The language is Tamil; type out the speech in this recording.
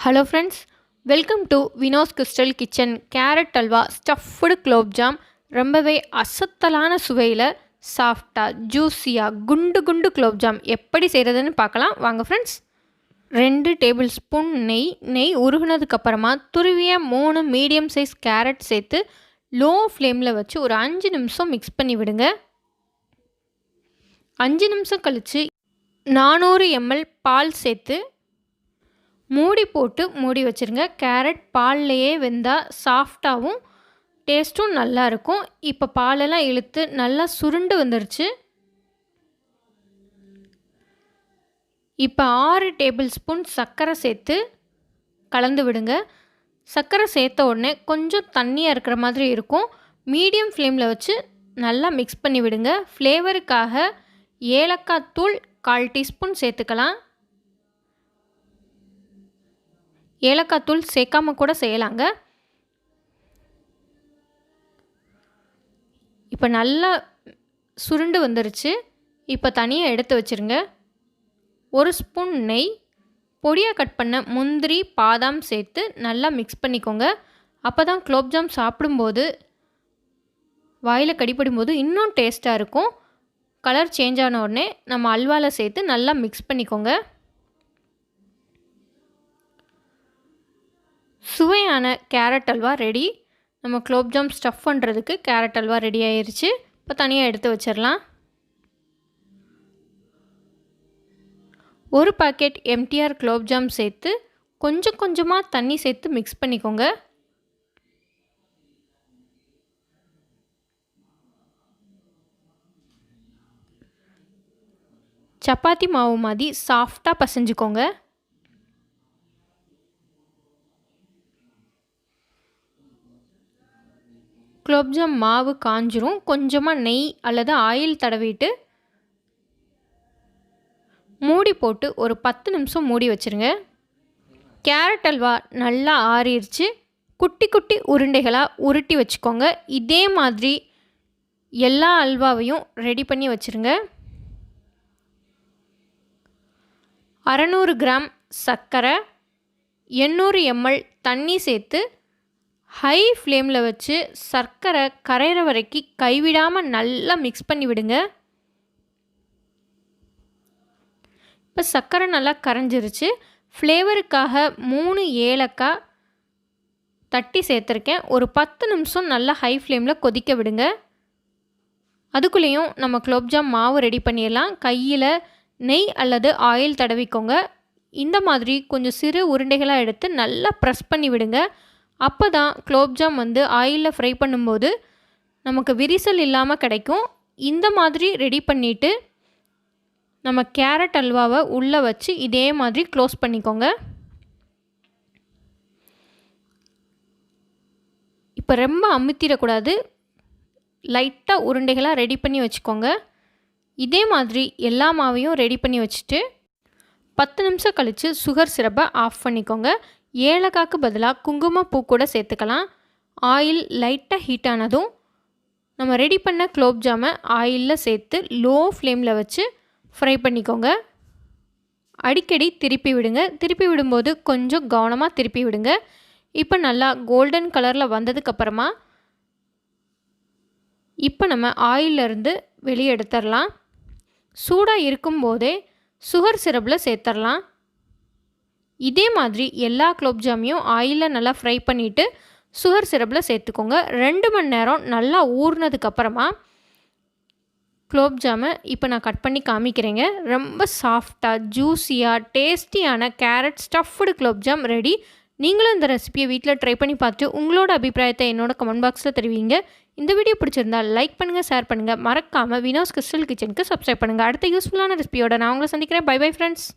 Hello friends, welcome to Vino's crystal kitchen. Carrot halwa stuffed gulab jam ரொம்பவே அசத்தலான சுவையில் சாஃப்டாக ஜூஸியாக குண்டு குண்டு குலோப் ஜாம் எப்படி செய்கிறதுன்னு பார்க்கலாம் வாங்க ஃப்ரெண்ட்ஸ். 2 டேபிள் ஸ்பூன் நெய் உருகுனதுக்கப்புறமா துருவிய 3 மீடியம் சைஸ் கேரட் சேர்த்து லோ ஃப்ளேமில் வச்சு ஒரு 5 நிமிஷம் மிக்ஸ் பண்ணி விடுங்க. 5 நிமிஷம் கழித்து 400 ml பால் சேர்த்து மூடி போட்டு மூடி வச்சுருங்க. கேரட் பால்லையே வெந்தால் சாஃப்டாகவும் டேஸ்ட்டும் நல்லா இருக்கும். இப்போ பாலெல்லாம் இழுத்து நல்லா சுருண்டு வந்துருச்சு. இப்போ 6 டேபிள் ஸ்பூன் சர்க்கரை சேர்த்து கலந்து விடுங்க. சர்க்கரை சேர்த்த உடனே கொஞ்சம் தண்ணியாக இருக்கிற மாதிரி இருக்கும். மீடியம் ஃப்ளேமில் வச்சு நல்லா மிக்ஸ் பண்ணி விடுங்க. ஃப்ளேவருக்காக ஏலக்காய் தூள் 1/4 டீஸ்பூன் சேர்த்துக்கலாம். ஏலக்காய் தூள் சேர்க்காம கூட செய்யலாங்க. இப்போ நல்லா சுருண்டு வந்துருச்சு. இப்போ தனியாக எடுத்து வச்சுருங்க. 1 ஸ்பூன் நெய், பொடியாக கட் பண்ண முந்திரி பாதாம் சேர்த்து நல்லா மிக்ஸ் பண்ணிக்கோங்க. அப்போ தான் குலோப்ஜாம் சாப்பிடும்போது வாயில் கடிப்படும்போது இன்னும் டேஸ்ட்டாக இருக்கும். கலர் சேஞ்ச் ஆன உடனே நம்ம அல்வாவில் சேர்த்து நல்லா மிக்ஸ் பண்ணிக்கோங்க. சுவையான கேரட் அல்வா ரெடி. நம்ம குலோப்ஜாம் ஸ்டஃப் பண்ணுறதுக்கு கேரட் அல்வா ரெடி ஆயிடுச்சு. இப்போ தனியாக எடுத்து வச்சிடலாம். 1 பாக்கெட் எம்டிஆர் குலோப்ஜாம் சேர்த்து கொஞ்சம் கொஞ்சமாக தண்ணி சேர்த்து மிக்ஸ் பண்ணிக்கோங்க. சப்பாத்தி மாவு மாதிரி சாஃப்டாக பசைஞ்சுக்கோங்க. குலோப்ஜாம் மாவு காஞ்சிரும். கொஞ்சமாக நெய் அல்லது ஆயில் தடவிட்டு மூடி போட்டு ஒரு 10 நிமிஷம் மூடி வச்சுருங்க. கேரட் அல்வா நல்லா ஆறிடுச்சு. குட்டி குட்டி உருண்டைகளாக உருட்டி வச்சுக்கோங்க. இதே மாதிரி எல்லா அல்வாவையும் ரெடி பண்ணி வச்சுருங்க. 600 கிராம் சர்க்கரை, 800 ml தண்ணி சேர்த்து ஹை ஃப்ளேமில் வச்சு சர்க்கரை கரையிற வரைக்கும் கைவிடாமல் நல்லா மிக்ஸ் பண்ணி விடுங்க. இப்போ சர்க்கரை நல்லா கரைஞ்சிருச்சு. ஃப்ளேவருக்காக 3 ஏலக்காய் தட்டி சேர்த்துருக்கேன். ஒரு 10 நிமிஷம் நல்லா ஹை ஃப்ளேமில் கொதிக்க விடுங்க. அதுக்குள்ளேயும் நம்ம குலோப்ஜாம் மாவு ரெடி பண்ணிடலாம். கையில் நெய் அல்லது ஆயில் தடவிக்கோங்க. இந்த மாதிரி கொஞ்சம் சிறு உருண்டைகளாக எடுத்து நல்லா ப்ரெஸ் பண்ணி விடுங்க. அப்போ தான் குலோப்ஜாம் ஆயிலில் ஃப்ரை பண்ணும்போது நமக்கு விரிசல் இல்லாமல் கிடைக்கும். இந்த மாதிரி ரெடி பண்ணிவிட்டு நம்ம கேரட் அல்வாவை உள்ளே வச்சு இதே மாதிரி க்ளோஸ் பண்ணிக்கோங்க. இப்போ ரொம்ப அமுத்திடக்கூடாது. லைட்டாக உருண்டைகளாக ரெடி பண்ணி வச்சுக்கோங்க. இதே மாதிரி எல்லா மாவையும் ரெடி பண்ணி வச்சுட்டு 10 நிமிஷம் கழித்து சுகர் சிரப்பை ஆஃப் பண்ணிக்கோங்க. ஏலக்காய்க்கு பதிலாக குங்குமப்பூ கூட சேர்த்துக்கலாம். ஆயில் லைட்டாக ஹீட் ஆனதும் நம்ம ரெடி பண்ண குலோப்ஜாமை ஆயிலில் சேர்த்து லோ ஃப்ளேமில் வச்சு ஃப்ரை பண்ணிக்கோங்க. அடிக்கடி திருப்பி விடுங்க. திருப்பி விடும்போது கொஞ்சம் கவனமாக திருப்பி விடுங்க. இப்போ நல்லா கோல்டன் கலரில் வந்ததுக்கப்புறமா இப்போ நம்ம ஆயிலிருந்து வெளியே எடுத்துடலாம். சூடாக இருக்கும்போதே சுகர் சிரப்பில் சேர்த்துடலாம். இதே மாதிரி எல்லா குலோப்ஜாமையும் ஆயிலில் நல்லா ஃப்ரை பண்ணிவிட்டு சுகர் சிரப்பில் சேர்த்துக்கோங்க. 2 மணி நேரம் நல்லா ஊறினதுக்கப்புறமா குலோப்ஜாமை இப்போ நான் கட் பண்ணி காமிக்கிறேங்க. ரொம்ப சாஃப்டாக ஜூஸியாக டேஸ்டியான கேரட் ஸ்டஃப்டு குலோப்ஜாம் ரெடி. நீங்களும் இந்த ரெசிபியை வீட்டில் ட்ரை பண்ணி பார்த்துட்டு உங்களோட அபிப்பிராயத்தை என்னோட கமெண்ட் பாக்ஸில் தெரிவிங்க. இந்த வீடியோ பிடிச்சிருந்தால் லைக் பண்ணுங்கள், ஷேர் பண்ணுங்கள். மறக்காமல் வினோஸ் கிறிஸ்டல் கிச்சனுக்கு சப்ஸ்கிரைப் பண்ணுங்கள். அடுத்த யூஸ்ஃபுல்லான ரெசிபியோட நான் உங்களை சந்திக்கிறேன். Bye bye friends.